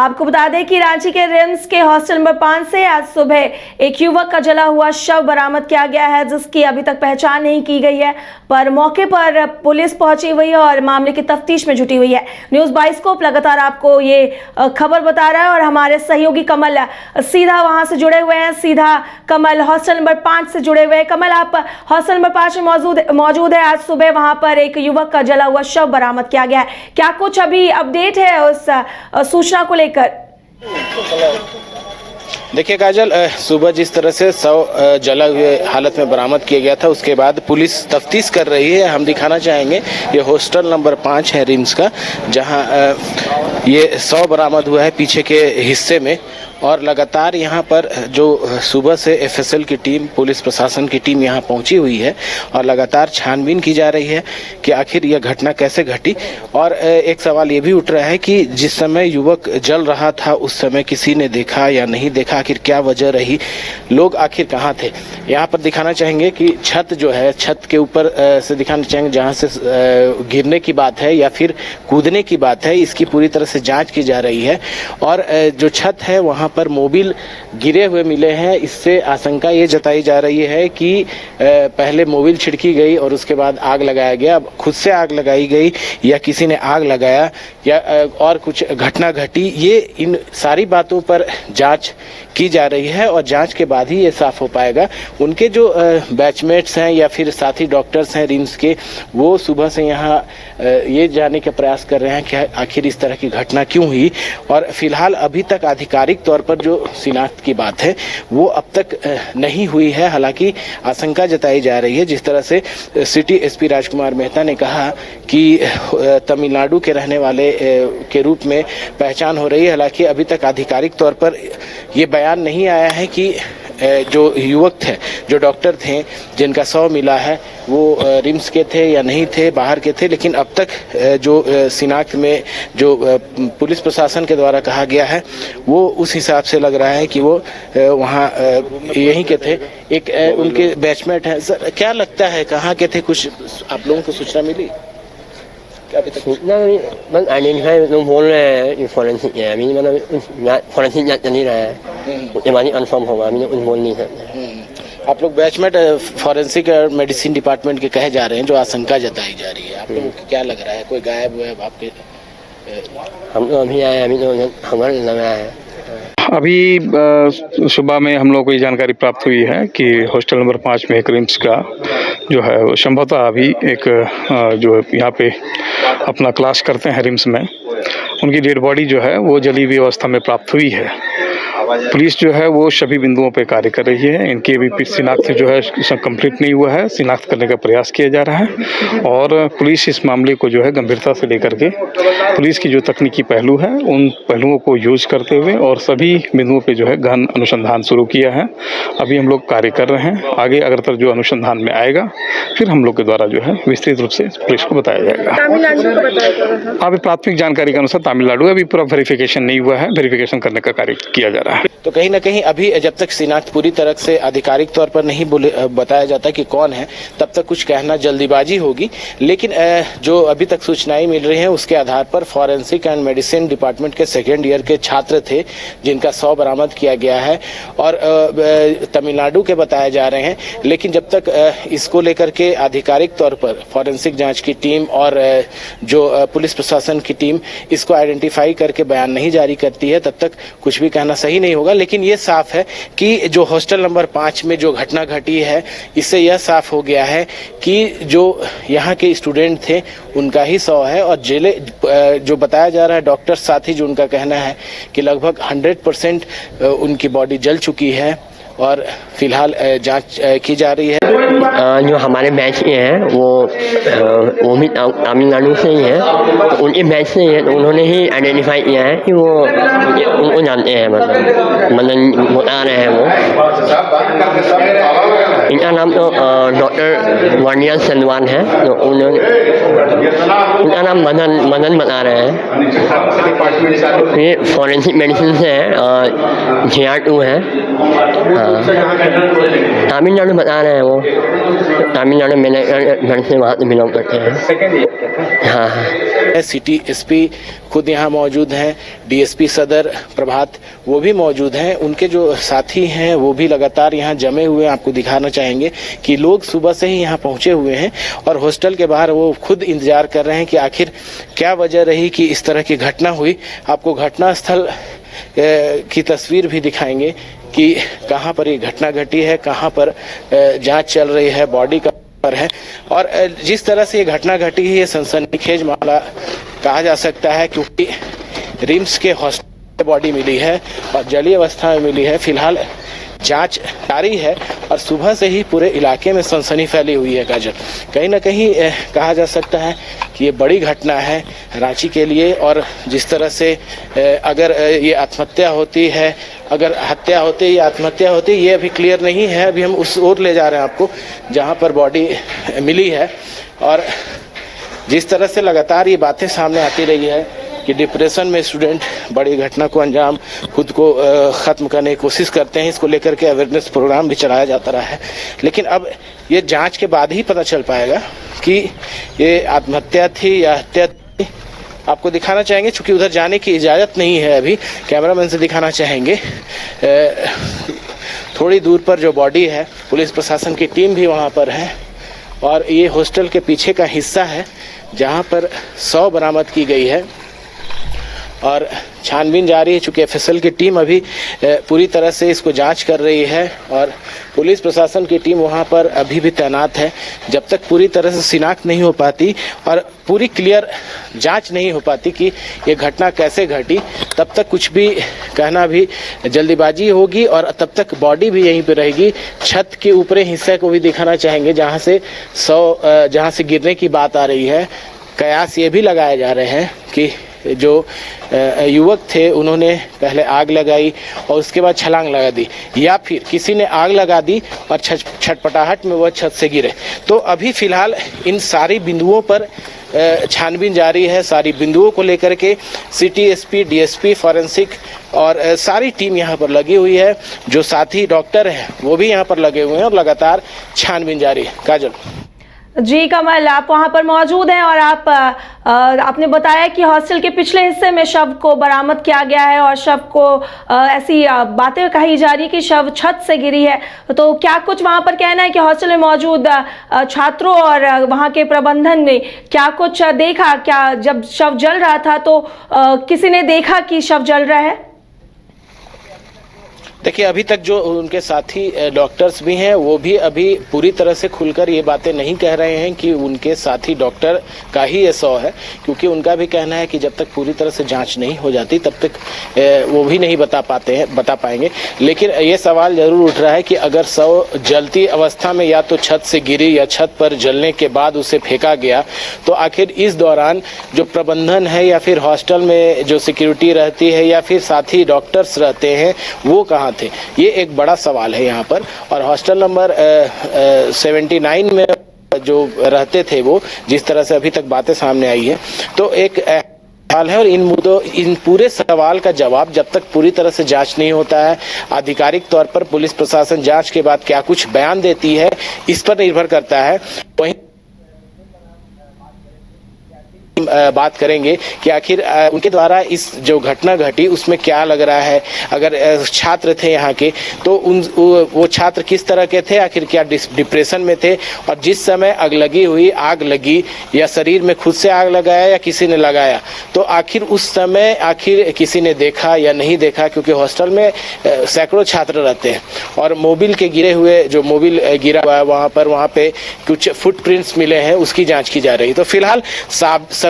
आपको बता दें कि रांची के रिम्स के हॉस्टल नंबर 5 से आज सुबह एक युवक का जला हुआ शव बरामद किया गया है, जिसकी अभी तक पहचान नहीं की गई है। पर मौके पर पुलिस पहुंची हुई है और मामले की तफ्तीश में जुटी हुई है। न्यूज़ बाइस्कोप लगातार आपको ये खबर बता रहा है और हमारे सहयोगी कमल सीधा वहां से जुड़े हुए हैं। सीधा कमल हॉस्टल नंबर 5 से जुड़े हुए हैं। कमल, आप हॉस्टल नंबर 5 में मौजूद है। आज सुबह वहां पर एक युवक का जला हुआ शव बरामद किया गया है। क्या कुछ अभी अपडेट है उस सूचना को लेकर? देखिए काजल, सुबह जिस तरह से शव जला हुए हालत में बरामद किया गया था, उसके बाद पुलिस तफ्तीश कर रही है। हम दिखाना चाहेंगे ये हॉस्टल नंबर 5 है रिम्स का, जहां ये शव बरामद हुआ है पीछे के हिस्से में। और लगातार यहाँ पर जो सुबह से एफएसएल की टीम, पुलिस प्रशासन की टीम यहाँ पहुँची हुई है और लगातार छानबीन की जा रही है कि आखिर यह घटना कैसे घटी। और एक सवाल ये भी उठ रहा है कि जिस समय युवक जल रहा था उस समय किसी ने देखा या नहीं देखा, आखिर क्या वजह रही, लोग आखिर कहाँ थे। यहाँ पर दिखाना चाहेंगे कि छत जो है, छत के ऊपर से दिखाना चाहेंगे जहाँ से गिरने की बात है या फिर कूदने की बात है, इसकी पूरी तरह से जाँच की जा रही है। और जो छत है वहाँ पर मोबिल गिरे हुए मिले हैं। इससे आशंका ये जताई जा रही है कि पहले मोबिल छिड़की गई और उसके बाद आग लगाया गया। खुद से आग लगाई गई या किसी ने आग लगाया या और कुछ घटना घटी, ये इन सारी बातों पर जांच की जा रही है और जांच के बाद ही ये साफ हो पाएगा। उनके जो बैचमेट्स हैं या फिर साथी डॉक्टर्स हैं रिम्स के, वो सुबह से यहाँ ये जानने का प्रयास कर रहे हैं कि आखिर इस तरह की घटना क्यों हुई। और फिलहाल अभी तक आधिकारिक तौर पर जो शिनाख्त की बात है वो अब तक नहीं हुई है। हालांकि आशंका जताई जा रही है, जिस तरह से सिटी एसपी राजकुमार मेहता ने कहा कि तमिलनाडु के रहने वाले के रूप में पहचान हो रही है। हालांकि अभी तक आधिकारिक तौर पर ये बयान नहीं आया है कि जो युवक थे, जो डॉक्टर थे जिनका शव मिला है, वो रिम्स के थे या नहीं थे, बाहर के थे। लेकिन अब तक जो शिनाख्त में जो पुलिस प्रशासन के द्वारा कहा गया है वो उस हिसाब से लग रहा है कि वो वहाँ यहीं के थे। एक उनके बैचमेट हैं। सर, क्या लगता है कहाँ के थे? कुछ आप लोगों को सूचना मिली? सूचना बस आइडेंटिफाई लोग बोल रहे हैं फॉरेंसिक है, अभी मतलब फॉरेंसिक जांच चल ही रहा है, उसके बाद ही कन्फर्म होगा, अभी कुछ बोल नहीं सकते। आप लोग बैचमेट फॉरेंसिक और मेडिसिन डिपार्टमेंट के कहे जा रहे हैं, जो आशंका जताई जा रही है, आप लोगों को क्या लग रहा है? कोई गायब हुआ है आपके? हम तो अभी आए, अभी तो खबर लगा है। अभी सुबह में हम लोग को ये जानकारी प्राप्त हुई है कि हॉस्टल नंबर 5 में एक रिम्स का जो है वो संभवतः अभी एक जो यहाँ पे अपना क्लास करते हैं रिम्स में, उनकी डेड बॉडी जो है वो जली हुई अवस्था में प्राप्त हुई है। पुलिस जो है वो सभी बिंदुओं पे कार्य कर रही है। इनकी अभी शिनाख्त जो है कंप्लीट नहीं हुआ है, शिनाख्त करने का प्रयास किया जा रहा है। और पुलिस इस मामले को जो है गंभीरता से लेकर के पुलिस की जो तकनीकी पहलू है उन पहलुओं को यूज करते हुए और सभी बिंदुओं पे जो है गहन अनुसंधान शुरू किया है। अभी हम लोग कार्य कर रहे हैं। आगे अगर जो अनुसंधान में आएगा फिर हम लोग के द्वारा जो है विस्तृत रूप से पुलिस को बताया जाएगा। अभी प्राथमिक जानकारी के अनुसार तमिलनाडु, अभी पूरा वेरिफिकेशन नहीं हुआ है, वेरिफिकेशन करने का कार्य किया जा रहा है। तो कहीं ना कहीं अभी जब तक शिनाख्त पूरी तरह से आधिकारिक तौर पर नहीं बताया जाता कि कौन है, तब तक कुछ कहना जल्दीबाजी होगी। लेकिन जो अभी तक सूचनाएं मिल रही हैं उसके आधार पर फॉरेंसिक एंड मेडिसिन डिपार्टमेंट के सेकेंड ईयर के छात्र थे जिनका शव बरामद किया गया है और तमिलनाडु के बताए जा रहे हैं। लेकिन जब तक इसको लेकर के आधिकारिक तौर पर फॉरेंसिक जाँच की टीम और जो पुलिस प्रशासन की टीम इसको आइडेंटिफाई करके बयान नहीं जारी करती है, तब तक कुछ भी कहना सही नहीं होगा। लेकिन ये साफ है कि जो हॉस्टल नंबर 5 में जो घटना घटी है, इससे यह साफ हो गया है कि जो यहाँ के स्टूडेंट थे उनका ही शव है। और जेले जो बताया जा रहा है, डॉक्टर साथी जो उनका कहना है कि लगभग 100% उनकी बॉडी जल चुकी है और फिलहाल जांच की जा रही है। जो हमारे बैच के हैं वो भी तमिलनाडु से ही हैं, तो उनके बैच से ही है, तो उन्होंने ही आइडेंटिफाई किया है कि वो उनको जानते हैं, मतलब बता रहे हैं वो। इनका नाम तो डॉक्टर वर्निया सलवान है, तो उनका नाम मदन बता रहे हैं। ये फॉरेंसिक मेडिसिन से है, JR2 है। तमिलनाडु बता रहे हैं वो, तमिलनाडु में घर से वहाँ से बिलोंग करते हैं। हाँ। सिटी एसपी खुद यहाँ मौजूद हैं, डीएसपी सदर प्रभात वो भी मौजूद हैं, उनके जो साथी हैं वो भी लगातार यहाँ जमे हुए हैं। आपको दिखाना चाहेंगे कि लोग सुबह से ही यहाँ पहुंचे हुए हैं और हॉस्टल के बाहर वो खुद इंतजार कर रहे हैं कि आखिर क्या वजह रही कि इस तरह की घटना हुई। आपको घटनास्थल की तस्वीर भी दिखाएंगे कि कहाँ पर ये घटना घटी है, कहाँ पर जांच चल रही है, बॉडी का पर है। और जिस तरह से ये घटना घटी है ये सनसनीखेज मामला कहा जा सकता है, क्योंकि रिम्स के हॉस्टल में बॉडी मिली है और जलीय अवस्था में मिली है। फिलहाल जांच जारी है और सुबह से ही पूरे इलाके में सनसनी फैली हुई है। काजल, कहीं ना कहीं कहा जा सकता है कि ये बड़ी घटना है रांची के लिए। और जिस तरह से अगर ये आत्महत्या होती है, अगर हत्या होती या आत्महत्या होती, ये अभी क्लियर नहीं है। अभी हम उस ओर ले जा रहे हैं आपको जहां पर बॉडी मिली है। और जिस तरह से लगातार ये बातें सामने आती रही है कि डिप्रेशन में स्टूडेंट बड़ी घटना को अंजाम खुद को ख़त्म करने की कोशिश करते हैं, इसको लेकर के अवेयरनेस प्रोग्राम भी चलाया जाता रहा है। लेकिन अब ये जांच के बाद ही पता चल पाएगा कि ये आत्महत्या थी या हत्या थी। आपको दिखाना चाहेंगे, चूंकि उधर जाने की इजाज़त नहीं है अभी, कैमरामैन से दिखाना चाहेंगे। थोड़ी दूर पर जो बॉडी है, पुलिस प्रशासन की टीम भी वहाँ पर है और ये हॉस्टल के पीछे का हिस्सा है जहाँ पर 100 बरामद की गई है और छानबीन जारी है। चूँकि एफएसएल की टीम अभी पूरी तरह से इसको जांच कर रही है और पुलिस प्रशासन की टीम वहां पर अभी भी तैनात है। जब तक पूरी तरह से शिनाख्त नहीं हो पाती और पूरी क्लियर जांच नहीं हो पाती कि ये घटना कैसे घटी, तब तक कुछ भी कहना भी जल्दीबाजी होगी और तब तक बॉडी भी यहीं पे रहेगी। छत के ऊपरी हिस्से को भी दिखाना चाहेंगे जहाँ से गिरने की बात आ रही है। कयास ये भी लगाए जा रहे हैं कि जो युवक थे उन्होंने पहले आग लगाई और उसके बाद छलांग लगा दी, या फिर किसी ने आग लगा दी और छटपटाहट में वह छत से गिरे। तो अभी फिलहाल इन सारी बिंदुओं पर छानबीन जारी है। सारी बिंदुओं को लेकर के सिटी एसपी, डीएसपी, फॉरेंसिक और सारी टीम यहाँ पर लगी हुई है। जो साथी डॉक्टर हैं वो भी यहाँ पर लगे हुए हैं और लगातार छानबीन जारी है। काजल जी कमल, आप वहां पर मौजूद हैं और आपने बताया कि हॉस्टल के पिछले हिस्से में शव को बरामद किया गया है और शव को ऐसी बातें कही जा रही है कि शव छत से गिरी है। तो क्या कुछ वहां पर कहना है कि हॉस्टल में मौजूद छात्रों और वहां के प्रबंधन ने क्या कुछ देखा? क्या जब शव जल रहा था तो किसी ने देखा कि शव जल रहा है? देखिए, अभी तक जो उनके साथी डॉक्टर्स भी हैं वो भी अभी पूरी तरह से खुलकर ये बातें नहीं कह रहे हैं कि उनके साथी डॉक्टर का ही ये 100 है, क्योंकि उनका भी कहना है कि जब तक पूरी तरह से जांच नहीं हो जाती तब तक वो भी नहीं बता पाएंगे। लेकिन ये सवाल जरूर उठ रहा है कि अगर 100 जलती अवस्था में या तो छत से गिरी या छत पर जलने के बाद उसे फेंका गया, तो आखिर इस दौरान जो प्रबंधन है या फिर हॉस्टल में जो सिक्योरिटी रहती है या फिर साथी डॉक्टर्स रहते हैं वो कहाँ थे? ये एक बड़ा सवाल है यहाँ पर। और हॉस्टल नंबर 79 में जो रहते थे वो, जिस तरह से अभी तक बातें सामने आई है, तो एक हाल है। और इन पूरे सवाल का जवाब जब तक पूरी तरह से जांच नहीं होता है, आधिकारिक तौर पर पुलिस प्रशासन जांच के बाद क्या कुछ बयान देती है, इस पर निर्भर करता है। वहीं बात करेंगे कि आखिर उनके द्वारा इस जो घटना घटी उसमें क्या लग रहा है। अगर छात्र थे यहाँ के तो वो छात्र किस तरह के थे, आखिर क्या डिप्रेशन में थे, और जिस समय आग लगी या शरीर में खुद से आग लगाया या किसी ने लगाया, तो आखिर उस समय किसी ने देखा या नहीं देखा, क्योंकि हॉस्टल में सैकड़ों छात्र रहते हैं और मोबिल के गिरे हुए जो मोबिल गिरा हुआ है वहाँ पे कुछ फुटप्रिंट्स मिले हैं, उसकी जाँच की जा रही है। तो फिलहाल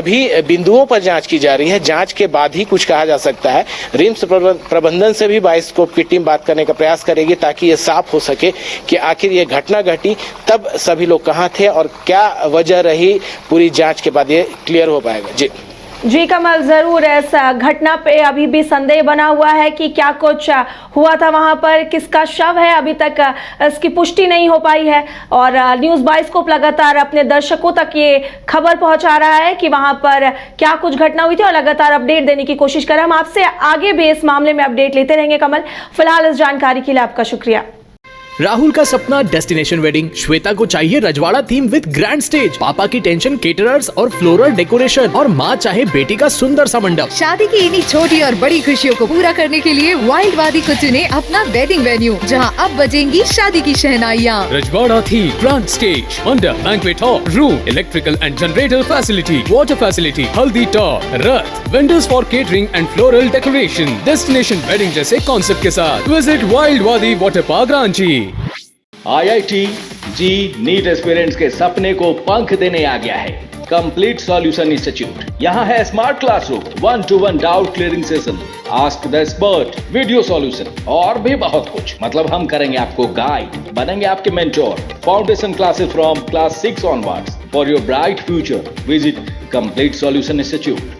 सभी बिंदुओं पर जांच की जा रही है। जांच के बाद ही कुछ कहा जा सकता है। रिम्स प्रबंधन से भी बाइस्कोप की टीम बात करने का प्रयास करेगी ताकि ये साफ हो सके कि आखिर ये घटना घटी तब सभी लोग कहां थे और क्या वजह रही। पूरी जांच के बाद ये क्लियर हो पाएगा। जी जी कमल, जरूर इस घटना पे अभी भी संदेह बना हुआ है कि क्या कुछ हुआ था वहां पर, किसका शव है, अभी तक इसकी पुष्टि नहीं हो पाई है। और न्यूज़ बाइस्कोप लगातार अपने दर्शकों तक ये खबर पहुंचा रहा है कि वहां पर क्या कुछ घटना हुई थी और लगातार अपडेट देने की कोशिश कर रहे हैं। हम आपसे आगे भी इस मामले में अपडेट लेते रहेंगे कमल। फिलहाल इस जानकारी के लिए आपका शुक्रिया। राहुल का सपना डेस्टिनेशन वेडिंग, श्वेता को चाहिए रजवाड़ा थीम विद ग्रैंड स्टेज, पापा की टेंशन केटरर्स और फ्लोरल डेकोरेशन, और माँ चाहे बेटी का सुंदर सा मंडप। शादी की इन्हीं छोटी और बड़ी खुशियों को पूरा करने के लिए वाइल्ड वादी को चुने अपना वेडिंग वेन्यू, जहां अब बजेंगी शादी की शहनाइयाँ। रजवाड़ा थीम, ग्रैंड स्टेज, मंडप, banquet hall, room, electrical and generator facility, water facility, हल्दी top, Rath, vendors for catering and floral decoration, destination wedding जैसे कॉन्सेप्ट के साथ विजिट वाइल्ड वादी वाटर पार्क रांची। IIT जी नीट एस्पिरेंट्स के सपने को पंख देने आ गया है कंप्लीट सॉल्यूशन इंस्टीट्यूट। यहाँ है smart classroom, 1-to-1 doubt clearing session, ask the expert, video solution और भी बहुत कुछ। मतलब हम करेंगे आपको गाइड, बनेंगे आपके mentor. Foundation classes from class 6 onwards for your bright future. Visit complete solution institute.